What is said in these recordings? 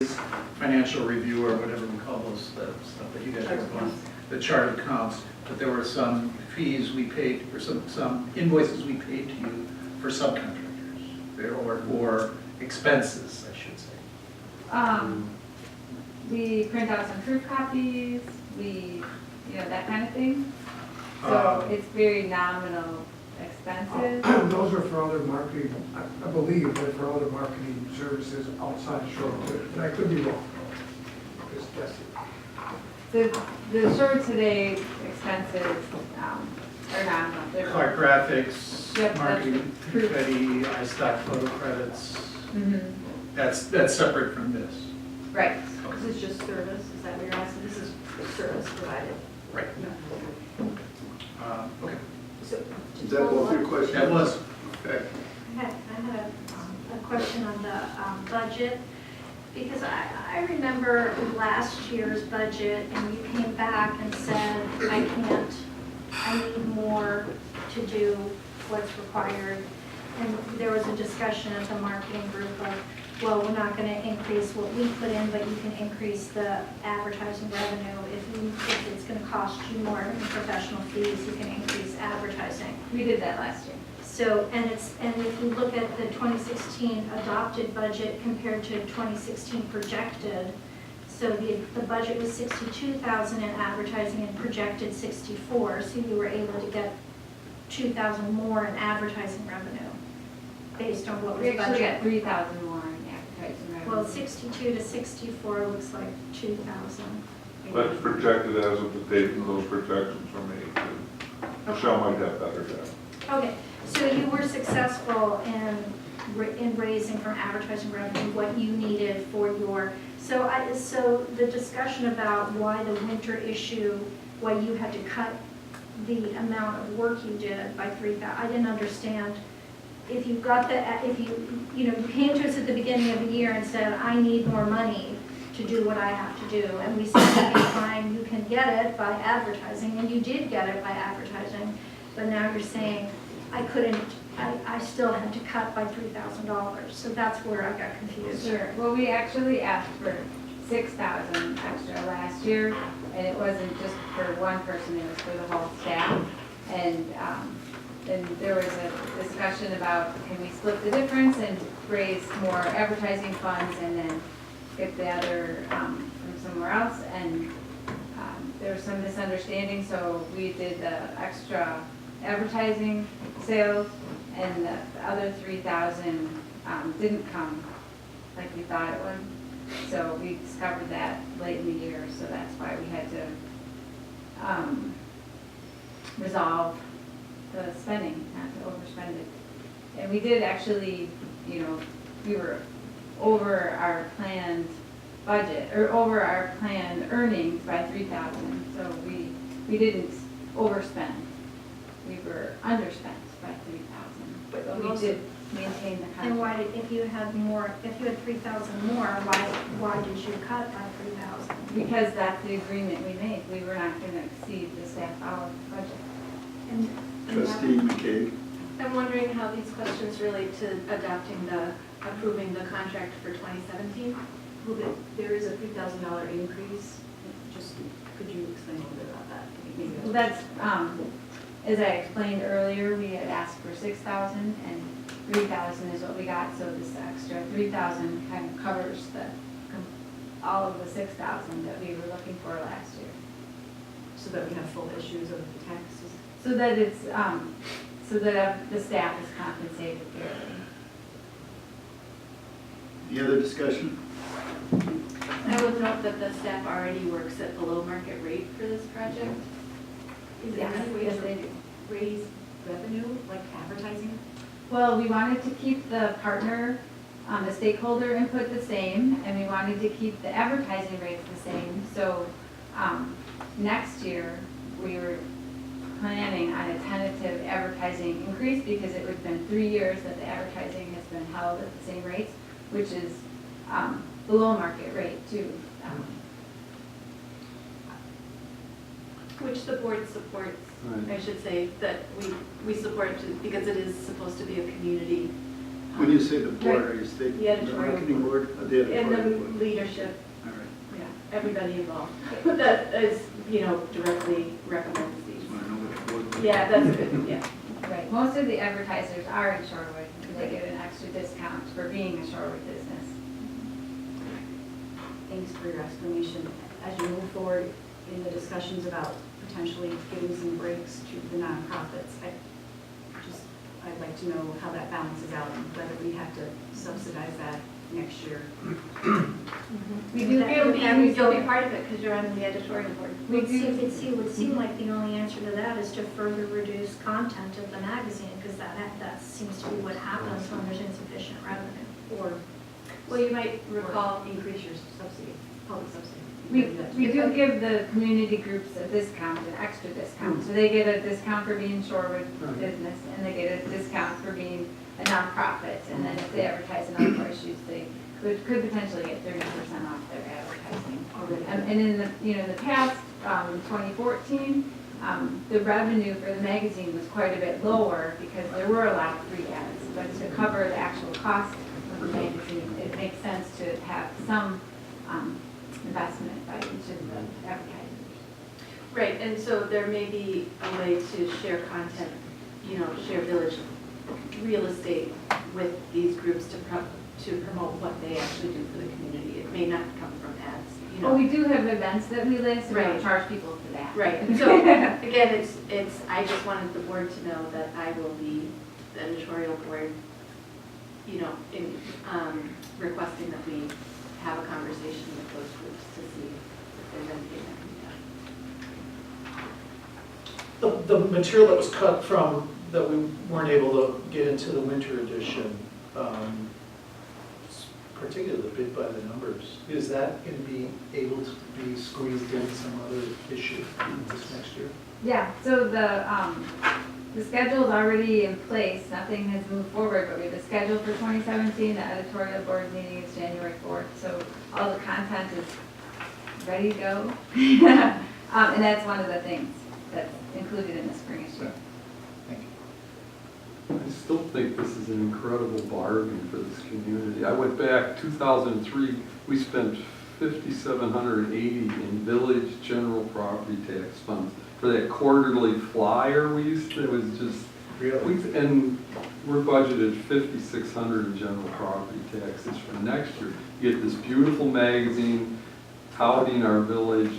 financial review or whatever we call those, the stuff that you guys work on, the chart of accounts, but there were some fees we paid, or some invoices we paid to you for subcontractors, or expenses, I should say. We print out some proof copies, that kind of thing. So it's very nominal expenses. Those are for other marketing, I believe they're for other marketing services outside of Shorewood, and I could be wrong. Just guessing. The Shorewood Today expenses are nominal. They're Clark Graphics, Yep, marketing, that's proof. confetti, iStock photo credits, Mhm. that's separate from this. Right. This is just service, is that what you're asking? This is the service provided. Right. Okay. So, Is that both your questions? That was. Okay. I had a question on the budget, because I remember last year's budget, and you came back and said, I need more to do what's required. And there was a discussion at the marketing group of, well, we're not going to increase what we put in, but you can increase the advertising revenue. If it's going to cost you more in professional fees, you can increase advertising. We did that last year. So, and if you look at the 2016 adopted budget compared to 2016 projected, so the budget was 62,000 in advertising and projected 64, so you were able to get 2,000 more in advertising revenue based on what was We budgeted. actually got 3,000 more in advertising revenue. Well, 62 to 64 looks like 2,000. That's projected as of the date when those projections were made. too. Michelle might have better data. Okay, so you were successful in raising from advertising revenue what you needed for your, so the discussion about why the winter issue, why you had to cut the amount of work you did by 3,000, I didn't understand. If you got you came to us at the beginning of the year and said, I need more money to do what I have to do, and we said, okay, fine, you can get it by advertising, and you did get it by advertising, but now you're saying, I still had to cut by $3,000, so that's where I got confused. Sure. Well, we actually asked for 6,000 extra last year, and it wasn't just for one person, it was for the whole staff. And then there was a discussion about, can we split the difference and raise more advertising funds and then get the other from somewhere else? And there was some misunderstanding, so we did the extra advertising sales, and the other 3,000 didn't come like we thought it would. So we discovered that late in the year, so that's why we had to resolve the spending, not to overspend it. And we did actually, we were over our planned budget, or over our planned earnings by 3,000, so we didn't overspend. We were underspent by 3,000, but we did maintain the contract. And why if you had 3,000 more, why did you cut by 3,000? Because that's the agreement we made. We were not going to exceed the staff hour budget. And Trustee McCabe? I'm wondering how these questions relate to approving the contract for 2017. There is a $3,000 increase. Just, could you explain a little bit about that? Maybe Well, that's, as I explained earlier, we had asked for 6,000 and 3,000 is what we got, so this extra 3,000 kind of covers all of the 6,000 that we were looking for last year. so that we have full issues of the taxes. So that it's, so that the staff is compensated fairly. Any other discussion? I would note that the staff already works at below market rate for this project. Is there any way Yes, they do. to raise revenue, like advertising? Well, we wanted to keep the partner, the stakeholder input the same, and we wanted to keep the advertising rates the same. So next year, we were planning on a tentative advertising increase because it would have been 3 years that the advertising has been held at the same rates, which is below market rate too. Which the board supports, Right. I should say, that we support because it is supposed to be a community When you say the board, are you The stating the editorial marketing board or the And the editorial board? leadership, All right, yeah, everybody involved. That is, directly recommends these. just want to know which board. Yeah, that's good, yeah. Right, most of the advertisers are in Shorewood, and they get an extra discount for being a Shorewood business. Thanks for your explanation. As you move forward in the discussions about potentially giving some breaks to the nonprofits, I'd like to know how that balances out and whether we have to subsidize that next year. We do You'll be, give you'll be part of it because you're on the editorial board. We It would seem like the only answer to that is to further reduce content of the magazine, because that seems to be what happens when there's insufficient revenue. Or, Well, you might recall increase your subsidy, public subsidy. We do give the community groups a discount, an extra discount. So they get a discount for being Shorewood business, and they get a discount for being a nonprofit. And then if they advertise in other issues, they could potentially get 30% off their advertising. And in the past, 2014, the revenue for the magazine was quite a bit lower because there were a lot of free ads. But to cover the actual cost of the magazine, it makes sense to have some investment by each of the advertisers. Right, and so there may be a way to share content, share village real estate with these groups to promote what they actually do for the community. It may not come from ads, Well, we do have events that we list, and we don't Right. charge people for that. Right, so again, I just wanted the board to know that I will be the editorial board, in requesting that we have a conversation with those groups to see if there's anything that can be done. The material that was cut from, that we weren't able to get into the winter edition, particularly bit by the numbers, is that going to be able to be squeezed in some other issue this next year? Yeah, so the schedule is already in place, nothing has moved forward, but we have a schedule for 2017, the editorial board meeting is January 4th, so all the content is ready to go. And that's one of the things that's included in the spring issue. Thank you. I still think this is an incredible bargain for this community. I went back 2003, we spent $5,780 in village general property tax funds for that quarterly flyer we used to, it was just, and we're budgeted $5,600 in general property taxes for next year. You get this beautiful magazine touting our village,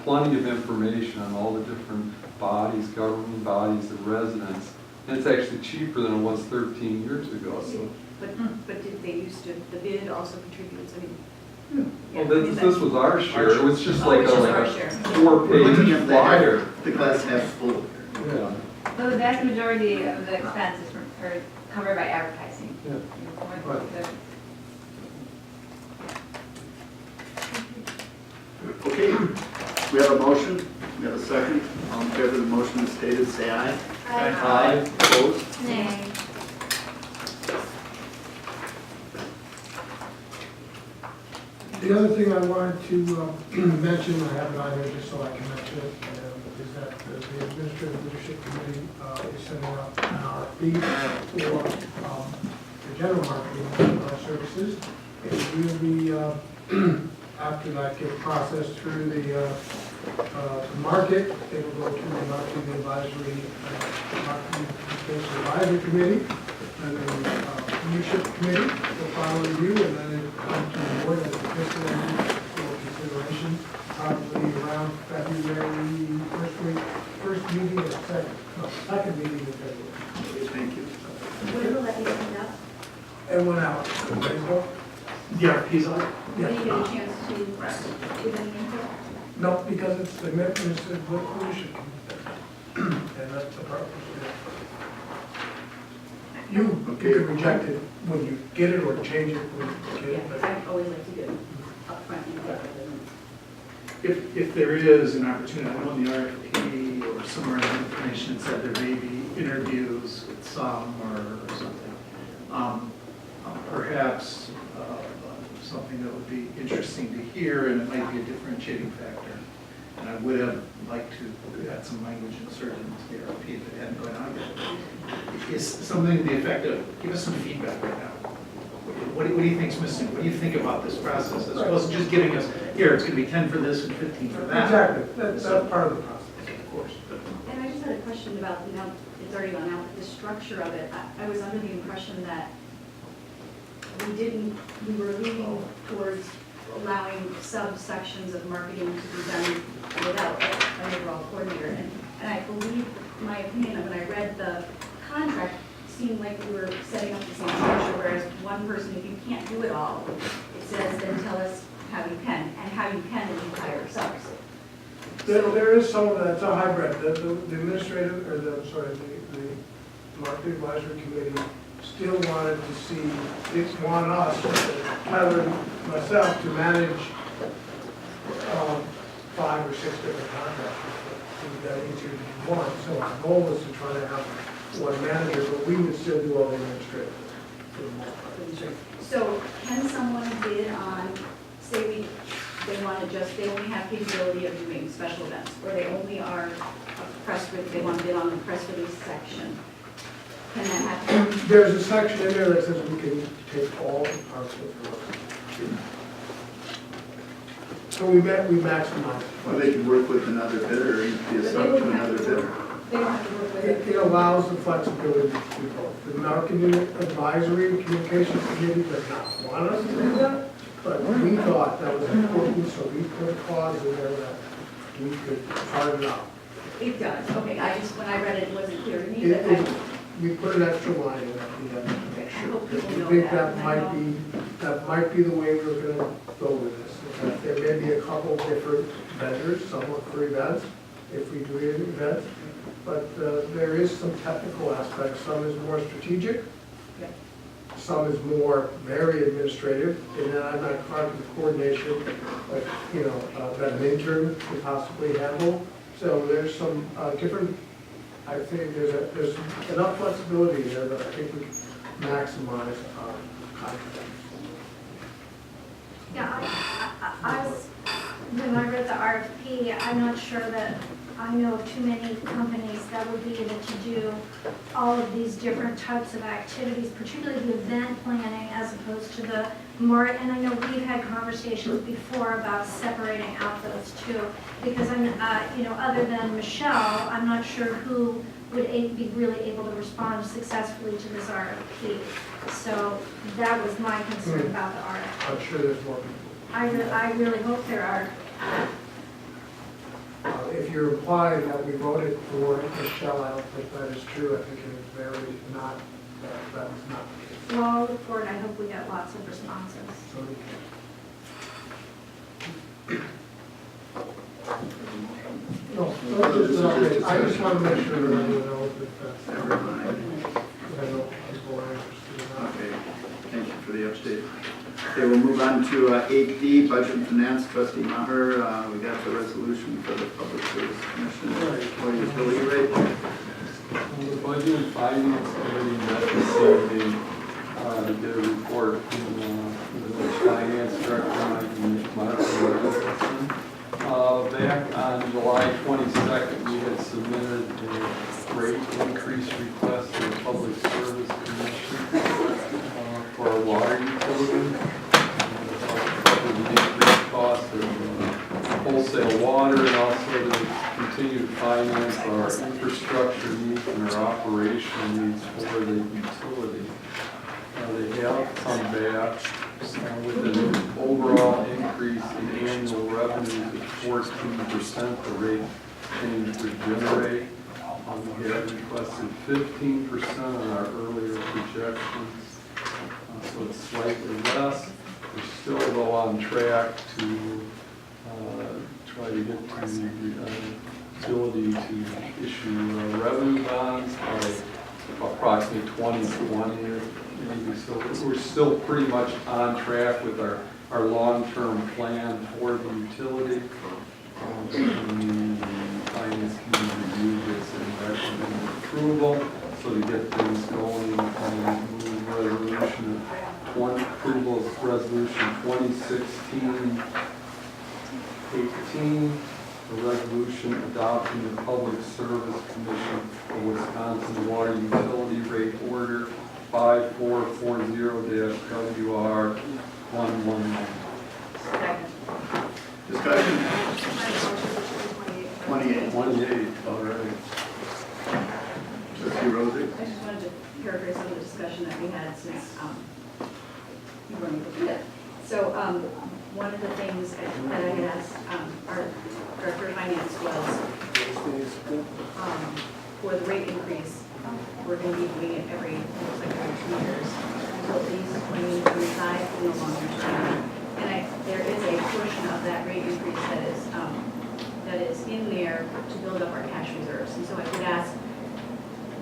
plenty of information on all the different bodies, government bodies, and residents. And it's actually cheaper than it was 13 years ago, so. but did they used to, the bid also contributes, Well, this was our share, it was just like it's just our a share. We're looking 4-page at flyer. the glass half full. Yeah. So the vast majority of the expenses are covered by advertising. Yeah. Okay, we have a motion, we have a second. All in favor of the motion as stated, say aye. Aye. Opposed? Nay. The other thing I wanted to mention, I have it on here just so I can mention it, is that the Administrative Leadership Committee is setting up an RFP for the general marketing services. And we'll be, after that gets processed through the market, it will go to the Marketing Advisory, Marketing Advisory Committee, and then Leadership Committee will follow review, and then it comes to the board as a fiscal entity for consideration, probably around February, first meeting or second meeting in February. Thank you. When will that be sent out? It went out 2 days ago. Yeah, he's on. Will you get a chance to give any input? No, because it's the commitment is the leadership committee. And that's the purpose. You can reject it when you get it or change it when you get Yeah, it. but- I'd always like to get upfront input rather than. If there is an opportunity, I know in the RFP or somewhere in the information, it said there may be interviews with some or something. Perhaps something that would be interesting to hear, and it might be a differentiating factor. And I would have liked to have some language inserted into the RFP if it hadn't gone out yet. Is something to the effect of, give us some feedback right now. What do you think's missing? What do you think about this process? As opposed to just giving us, here, it's gonna be 10 for this and 15 for that. Exactly, that's part of the process. Of course. And I just had a question about, it's already gone out, the structure of it. I was under the impression that we were leaning towards allowing subsections of marketing to be done without an overall coordinator. And I believe, in my opinion, when I read the contract, it seemed like we were setting up the same structure, whereas one person, if you can't do it all, it says, then tell us how you can, and how you can is you hire subs. There is some of that, it's a hybrid. The administrative, or the market advisory committee still wanted to see, they want us, Tyler and myself, to manage 5 or 6 different contractors. To make that easier to do one. So our goal was to try to have one manager, but we would still do all the administrative for the most part. So can someone bid on, say they want to they only have capability of doing special events, or they only are a press release, they want to bid on the press release section? Can that happen? There's a section in there that says we can take all parts of the work. So we maximize. Or they can work with another bidder, and be a sub to another bidder. They don't have to work with It allows the flexibility to do both. The marketing advisory and communications committee does not want us to do that, but we thought that was important, so we put a clause in there that we could carve it out. It does, okay, when I read it, it wasn't clear to me, We put an extra line in that we had to make I sure. hope people We know think that. that might be the way we're gonna go with this. That there may be a couple different vendors, some are for events, if we do events. But there is some technical aspects, some is more strategic, some is more very administrative, and then I'm not part of the coordination, like, that an intern could possibly handle. So there's some different, I think there's enough flexibility there that I think we can maximize our contract. Yeah, when I read the RFP, I'm not sure that I know of too many companies that would be able to do all of these different types of activities, particularly the event planning as opposed to the more, and I know we've had conversations before about separating out those two, because I'm, other than Michelle, I'm not sure who would be really able to respond successfully to this RFP. So that was my concern about the RFP. I'm sure there's more people. I really hope there are. If you're implying that we voted for Michelle, I don't think that is true. I think it is very not, that is not the case. Well, I'll look forward. I hope we get lots of responses. So, no, I just want to make sure that everyone knows that that's, Never mind. I know people are interested in that. Okay, thank you for the update. Okay, we'll move on to 8D, Budget and Finance, Trustee Maher. We got the resolution for the Public Service Commission employee utility rate. The Budget and Finance Committee met this evening to get a report from the Finance Director, Martin. Back on July 22nd, we had submitted a rate increase request to the Public Service Commission for our water utility. The increased cost of wholesale water, and also to continue to finance our infrastructure needs and our operational needs for the utility. They have come back with an overall increase in annual revenues of 14%. The rate change would generate. We had requested 15% on our earlier projections, so it's slightly less. We're still well on track to try to get to the ability to issue revenue bonds by approximately 2020. Maybe. So we're still pretty much on track with our long-term plan for the utility. The Finance Committee reviewed this and recommended approval. So to get things going, move resolution approval of resolution 2016-18 a resolution adopting the Public Service Commission of Wisconsin Water Utility Rate Order 5440-WR119. Second. Discussion? 28. 28, all right. Trustee Rosie? I just wanted to paraphrase some of the discussion that we had since you weren't able to do that. So one of the things that I had asked our Director of Finance was for the rate increase, we're going to be doing it every, looks like every 2 years until at least 2025 in the longer term. And there is a portion of that rate increase that is in there to build up our cash reserves. And so I would ask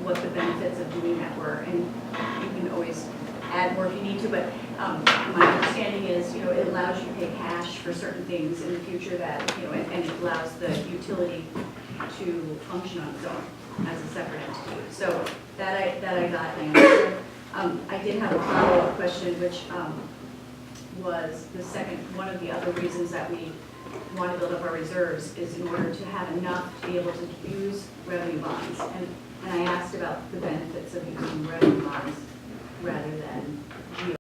what the benefits of doing that were, and you can always add more if you need to, but my understanding is, it allows you to pay cash for certain things in the future that, and it allows the utility to function on its own as a separate entity. So that I got answered. I did have a follow-up question, which was one of the other reasons that we want to build up our reserves is in order to have enough to be able to use revenue bonds. And I asked about the benefits of using revenue bonds rather than